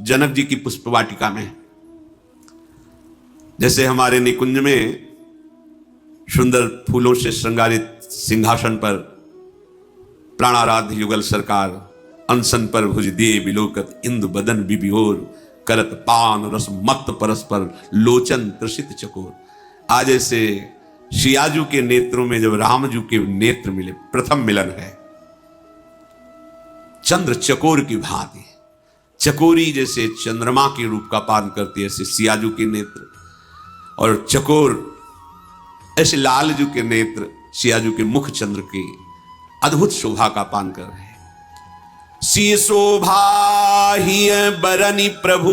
जनक जी की पुष्प वाटिका में। जैसे हमारे निकुंज में सुंदर फूलों से श्रृंगारित सिंहासन पर प्राणाराध्य युगल सरकार अनशन पर भुज दिए विलोकत, इंदु बदन बिबिहोर करत पान रस मत परस्पर लोचन त्रसित चकोर। आज ऐसे सियाजू के नेत्रों में जब रामजू के नेत्र मिले, प्रथम मिलन है। चंद्र चकोर की भांति, चकोरी जैसे चंद्रमा के रूप का पान करती है, ऐसे सियाजू के नेत्र, और चकोर ऐसे लालजू के नेत्र सियाजू के मुख चंद्र की अद्भुत शोभा का पान कर रहे हैं। सी शोभा ही बरनी प्रभु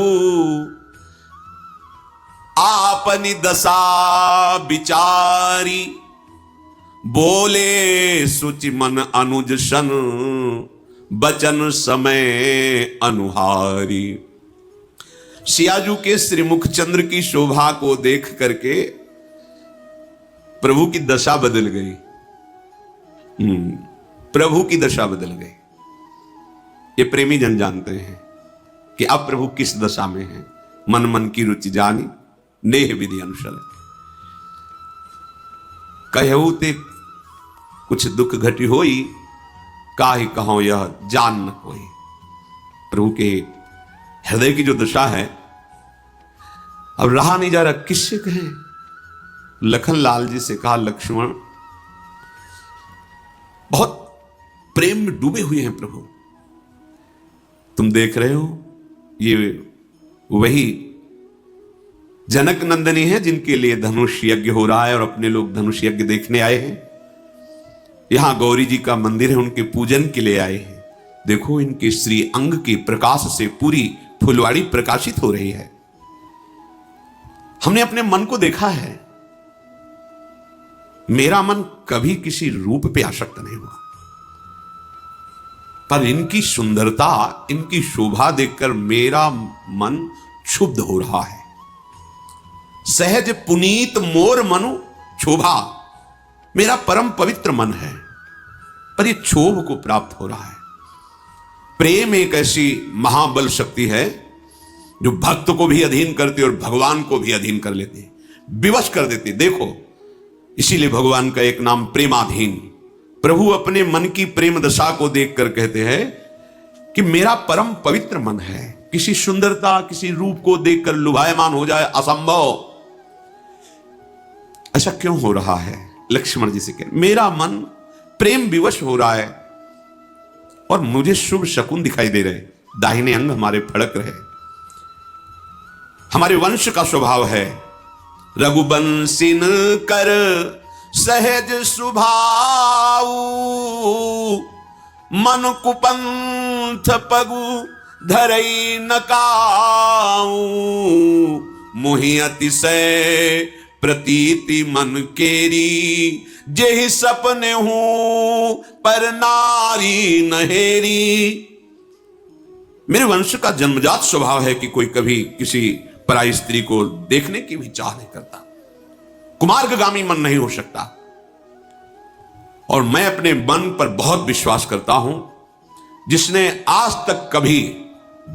आपनी दशा विचारी, बोले सुचि मन अनुज सन बचन समय अनुहारी। सियाजू के श्रीमुख चंद्र की शोभा को देख करके प्रभु की दशा बदल गई। प्रभु की दशा बदल गई। ये प्रेमी जन जानते हैं कि अब प्रभु किस दशा में हैं। मन मन की रुचि जानी नेह विधि अनुशल, कहू ते कुछ दुख घटी होई, काहि कहो यह जान न कोई। प्रभु के हृदय की जो दशा है अब रहा नहीं जा रहा, किससे कहें। लखन लाल जी से कहा, लक्ष्मण बहुत प्रेम में डूबे हुए हैं प्रभु। तुम देख रहे हो ये वही जनक नंदनी है जिनके लिए धनुष यज्ञ हो रहा है और अपने लोग धनुष यज्ञ देखने आए हैं। यहां गौरी जी का मंदिर है, उनके पूजन के लिए आए हैं। देखो इनके श्री अंग के प्रकाश से पूरी फुलवाड़ी प्रकाशित हो रही है। हमने अपने मन को देखा है, मेरा मन कभी किसी रूप पे आसक्त नहीं हुआ, पर इनकी सुंदरता, इनकी शोभा देखकर मेरा मन क्षुब्ध हो रहा है। सहज पुनीत मोर मनु क्षोभा, मेरा परम पवित्र मन है, पर यह क्षोभ को प्राप्त हो रहा है। प्रेम एक ऐसी महाबल शक्ति है जो भक्त को भी अधीन करती और भगवान को भी अधीन कर लेती, विवश कर देती। देखो इसीलिए भगवान का एक नाम प्रेमाधीन। प्रभु अपने मन की प्रेम दशा को देखकर कहते हैं कि मेरा परम पवित्र मन है। किसी सुंदरता, किसी रूप को देखकर लुभायमान हो जाए, असंभव। ऐसा क्यों हो रहा है? लक्ष्मण जी से कह, मेरा मन प्रेम विवश हो रहा है और मुझे शुभ शकुन दिखाई दे रहे, दाहिने अंग हमारे फड़क रहे। हमारे वंश का स्वभाव है रघुबंसिन कर सहज सुभाऊ, मन कुपंथ पगु धरई नकाऊ, मुहि अतिशय प्रतीति मन केरी, जेहि सपने हूं पर नारी नहेरी। मेरे वंश का जन्मजात स्वभाव है कि कोई कभी किसी पराई स्त्री को देखने की भी चाह नहीं करता, कुमार्गगामी मन नहीं हो सकता। और मैं अपने मन पर बहुत विश्वास करता हूं, जिसने आज तक कभी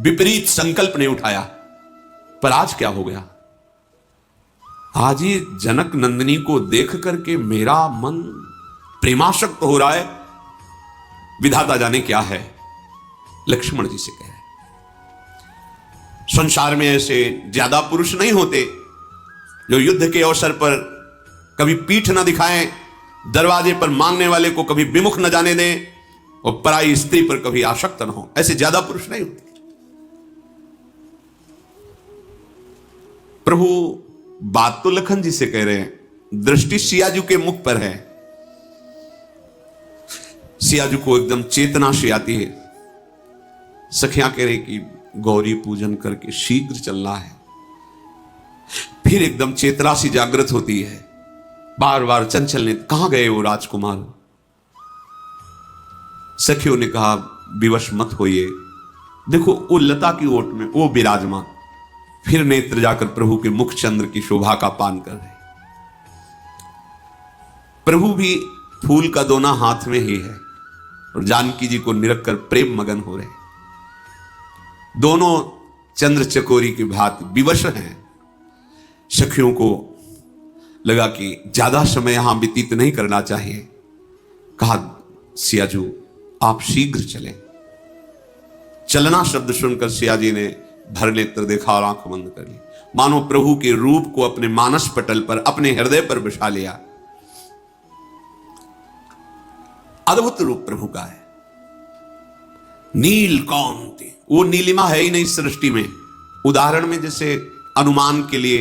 विपरीत संकल्प नहीं उठाया। पर आज क्या हो गया? आज ये जनक नंदिनी को देख करके मेरा मन प्रेमासक्त हो रहा है। विधाता जाने क्या है। लक्ष्मण जी से कहे, संसार में ऐसे ज्यादा पुरुष नहीं होते जो युद्ध के अवसर पर कभी पीठ न दिखाएं, दरवाजे पर मांगने वाले को कभी विमुख न जाने दें और पराई स्त्री पर कभी आसक्त न हो। ऐसे ज्यादा पुरुष नहीं होते। प्रभु बात तो लखन जी से कह रहे हैं, दृष्टि सियाजू के मुख पर है। सियाजू को एकदम चेतना से आती है। सखियां कह रही कि गौरी पूजन करके शीघ्र चलना है। फिर एकदम चेतना सी जागृत होती है। बार बार चंचल ने, कहां गए वो राजकुमार? सखियों ने कहा, विवश मत होइए, देखो वो लता की ओट में वो विराजमान। फिर नेत्र जाकर प्रभु के मुख चंद्र की शोभा का पान कर रहे। प्रभु भी फूल का दोना हाथ में ही है और जानकी जी को निरख कर प्रेम मगन हो रहे। दोनों चंद्र चकोरी की भांति विवश हैं। सखियों को लगा कि ज्यादा समय यहां व्यतीत नहीं करना चाहिए। कहा, सियाजू आप शीघ्र चलें। चलना शब्द सुनकर सियाजी ने भर नेत्र देखा और आंख बंद कर ली, मानो प्रभु के रूप को अपने मानस पटल पर, अपने हृदय पर बिठा लिया। अद्भुत रूप प्रभु का है, नीलकांति। वो नीलिमा है ही नहीं सृष्टि में। उदाहरण में जैसे अनुमान के लिए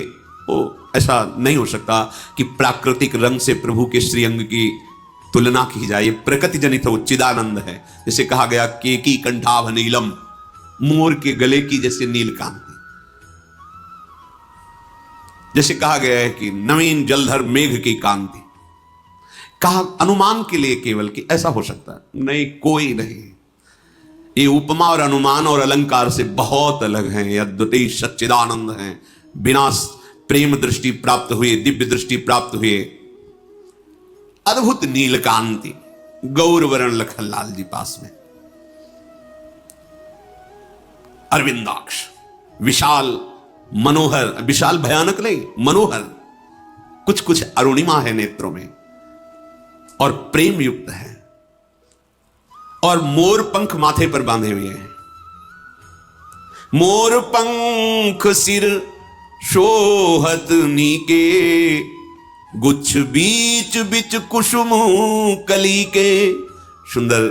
वो ऐसा नहीं हो सकता कि प्राकृतिक रंग से प्रभु के श्रीअंग की तुलना की जाए। प्रकृति जनित वो चिदानंद है। जैसे कहा गया केकी कंठाभ नीलम, मोर के गले की जैसे नीलकांति। जैसे कहा गया है कि नवीन जलधर मेघ की कांति। कहा अनुमान के लिए केवल कि ऐसा हो सकता है, नहीं, कोई नहीं। ये उपमा और अनुमान और अलंकार से बहुत अलग हैं। ये अद्वितीय सच्चिदानंद हैं, बिना प्रेम दृष्टि प्राप्त हुए, दिव्य दृष्टि प्राप्त हुए। अद्भुत नीलकांति, गौरवर्ण लखनलाल जी पास में। अरविंदाक्ष, विशाल मनोहर, विशाल भयानक नहीं, मनोहर। कुछ कुछ अरुणिमा है नेत्रों में और प्रेम युक्त है। और मोर पंख माथे पर बांधे हुए हैं। मोर पंख सिर शोहत नीके, गुच्छ बीच बीच कुसुम कली के। सुंदर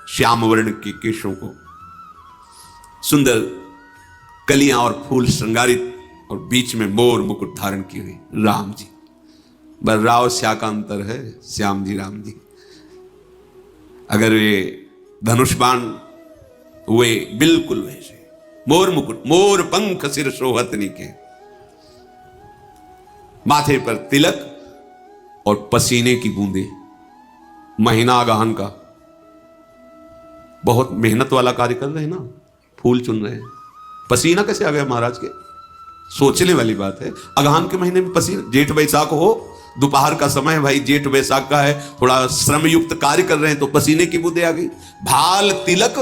श्याम वर्ण के केशों को, सुंदर कलियां और फूल श्रृंगारित, और बीच में मोर मुकुट धारण की हुई राम जी। बस राव श्या का अंतर है, श्याम जी राम जी। अगर वे धनुष बाण हुए बिल्कुल वैसे, मोर मुकुट, मोर पंख सिर शोहत नीके, माथे पर तिलक और पसीने की बूंदे। महीना गहन का, बहुत मेहनत वाला कार्य कर रहे हैं ना, फूल चुन रहे हैं। पसीना कैसे आ गया महाराज के, सोचने वाली बात है। अगहन के महीने में पसीना, जेठ वैशाख हो, दोपहर का समय है भाई, जेठ वैशाख का है, थोड़ा श्रम युक्त कार्य कर रहे हैं तो पसीने की बूंदे आ गई। भाल तिलक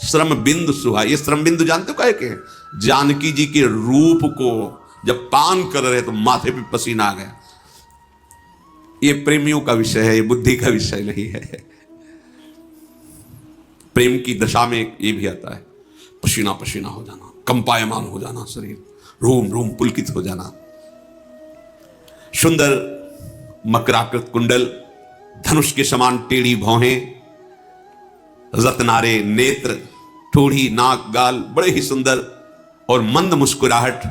श्रम बिंदु सुहा। ये श्रम बिंदु जानते हो काहे के? जानकी जी के रूप को जब पान कर रहे तो माथे पे पसीना आ गया। ये प्रेमियों का विषय है, ये बुद्धि का विषय नहीं है। प्रेम की दशा में ये भी आता है, पसीना पसीना हो जाना, कंपायमान हो जाना, शरीर रोम रोम पुलकित हो जाना। सुंदर मकराकृत कुंडल, धनुष के समान टेढ़ी भौहें, रत्नारे नेत्र, ठोड़ी नाक गाल, बड़े ही सुंदर, और मंद मुस्कुराहट।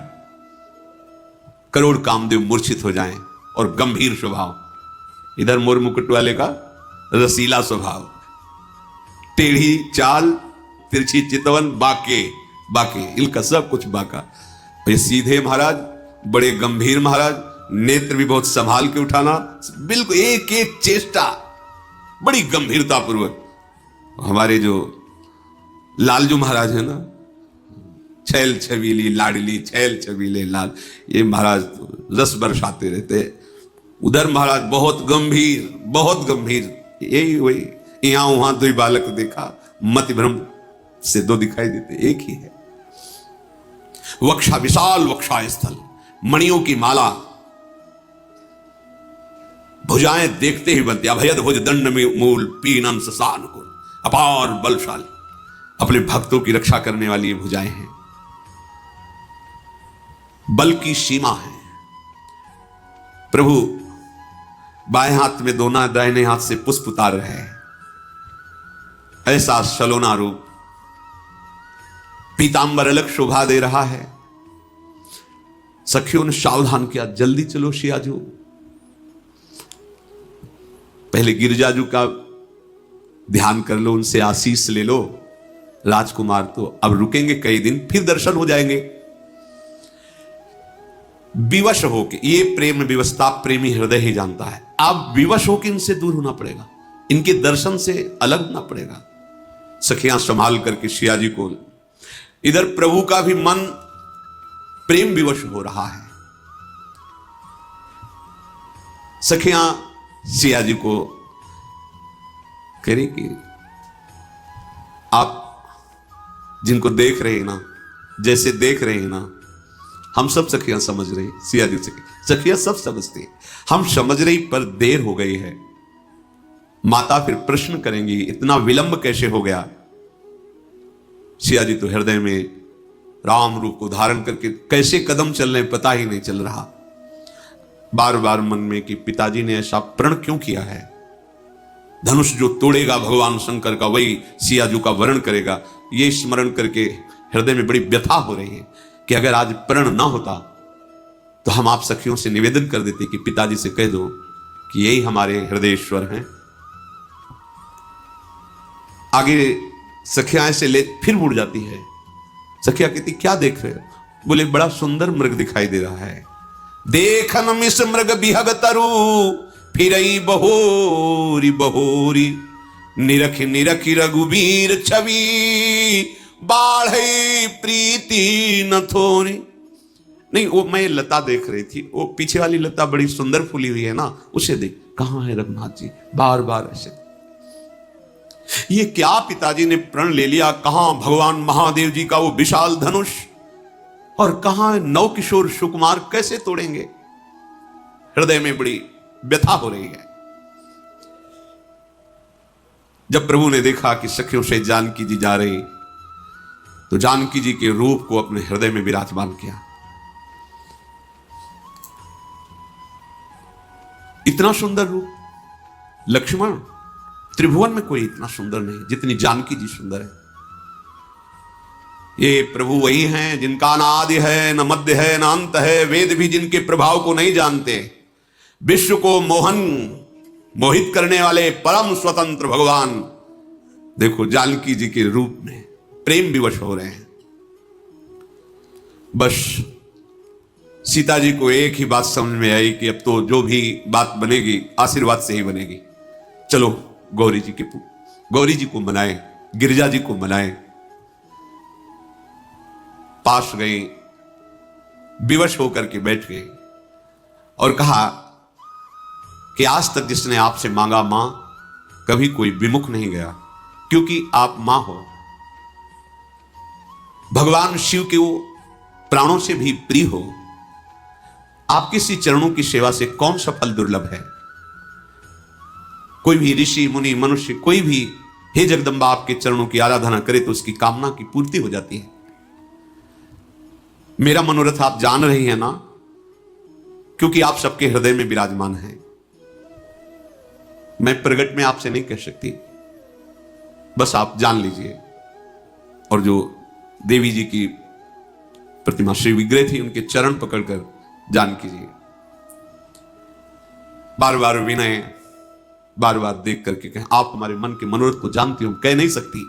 करोड़ कामदेव मूर्छित हो जाएं। और गंभीर स्वभाव। इधर मोर मुकुट वाले का रसीला स्वभाव, टेढ़ी चाल, तिरछी चितवन, बाके बाके, इनका सब कुछ बाका। ये सीधे महाराज, बड़े गंभीर महाराज, नेत्र भी बहुत संभाल के उठाना, बिल्कुल एक एक चेष्टा बड़ी गंभीरता पूर्वक। हमारे जो लालजू महाराज है ना, छैल छबीली लाडली, छैल छबीले लाल, ये महाराज रस बरसाते रहते। उधर महाराज बहुत गंभीर, बहुत गंभीर। यही वही, यहां वहां दो बालक देखा, मति भ्रम से दो दिखाई देते, एक ही है। वक्षा विशाल, वक्षा स्थल, मणियों की माला, भुजाएं देखते ही बनती, अभयद भुज दंड मूल पीनम ससान को, अपार बलशाली, अपने भक्तों की रक्षा करने वाली ये भुजाएं हैं। बल की सीमा है। प्रभु बाएं हाथ में दोना, दाहिने हाथ से पुष्प उतार रहे हैं। ऐसा सलोना रूप, पीतांबर अलग शोभा दे रहा है। सखियों ने सावधान किया, जल्दी चलो शियाजू, पहले गिरजाजू का ध्यान कर लो, उनसे आशीष ले लो। राजकुमार तो अब रुकेंगे कई दिन, फिर दर्शन हो जाएंगे। विवश होके, ये प्रेम विवशता प्रेमी हृदय ही जानता है। अब विवश होके इनसे दूर होना पड़ेगा, इनके दर्शन से अलग होना पड़ेगा। सखियां संभाल करके शियाजी को, इधर प्रभु का भी मन प्रेम विवश हो रहा है। सखियां सियाजी को कह रही कि आप जिनको देख रहे हैं ना, जैसे देख रहे हैं ना, हम सब सखियां समझ रही, सिया जी से सखियां सब समझती हैं, हम समझ रही पर देर हो गई है। माता फिर प्रश्न करेंगी इतना विलंब कैसे हो गया। सिया जी तो हृदय में राम रूप को धारण करके कैसे कदम चल रहे पता ही नहीं चल रहा। बार बार मन में कि पिताजी ने ऐसा प्रण क्यों किया है। धनुष जो तोड़ेगा भगवान शंकर का वही सिया जी का वरण करेगा। ये स्मरण करके हृदय में बड़ी व्यथा हो रही है कि अगर आज प्रण ना होता तो हम आप सखियों से निवेदन कर देते कि पिताजी से कह दो कि यही हमारे हृदयेश्वर हैं। आगे सखियां ऐसे ले फिर मुड़ जाती है। सखिया कहती क्या देख रहे हो? बोले बड़ा सुंदर मृग दिखाई दे रहा है। देखन मिस मृग बिहग तरु फिरई बहोरी बहोरी निरख निरखी रघुबीर छवि बाढ़ई प्रीति न थोरी। नहीं, वो मैं लता देख रही थी, वो पीछे वाली लता बड़ी सुंदर फूली हुई है ना, उसे देख। कहां है रघुनाथ जी? बार बार ऐसे। ये क्या पिताजी ने प्रण ले लिया? कहां भगवान महादेव जी का वो विशाल धनुष और कहां नव किशोर सुकुमार? कैसे तोड़ेंगे? हृदय में बड़ी व्यथा हो रही है। जब प्रभु ने देखा कि सखियों से जानकी जी जा रही तो जानकी जी के रूप को अपने हृदय में विराजमान किया। इतना सुंदर रूप लक्ष्मण त्रिभुवन में कोई इतना सुंदर नहीं जितनी जानकी जी सुंदर है। ये प्रभु वही हैं जिनका न आदि है न मध्य है न अंत है। वेद भी जिनके प्रभाव को नहीं जानते। विश्व को मोहित करने वाले परम स्वतंत्र भगवान देखो जानकी जी के रूप में प्रेम विवश हो रहे हैं। बस सीता जी को एक ही बात समझ में आई कि अब तो जो भी बात बनेगी आशीर्वाद से ही बनेगी। चलो गौरी जी को मनाएं, गिरिजा जी को मनाएं। पास गई, विवश होकर के बैठ गई और कहा कि आज तक जिसने आपसे मांगा मां, कभी कोई विमुख नहीं गया, क्योंकि आप मां हो। भगवान शिव के वो प्राणों से भी प्रिय हो। आपके सी चरणों की सेवा से कौन सा फल दुर्लभ है? कोई भी ऋषि मुनि मनुष्य कोई भी हे जगदम्बा आपके चरणों की आराधना करे तो उसकी कामना की पूर्ति हो जाती है। मेरा मनोरथ आप जान रही हैं ना, क्योंकि आप सबके हृदय में विराजमान हैं। मैं प्रगट में आपसे नहीं कह सकती, बस आप जान लीजिए। और जो देवी जी की प्रतिमा श्री विग्रह थी उनके चरण पकड़कर जान कीजिए। बार बार विनय, बार बार देख करके कहें आप हमारे मन के मनोरथ को जानती हो, कह नहीं सकती।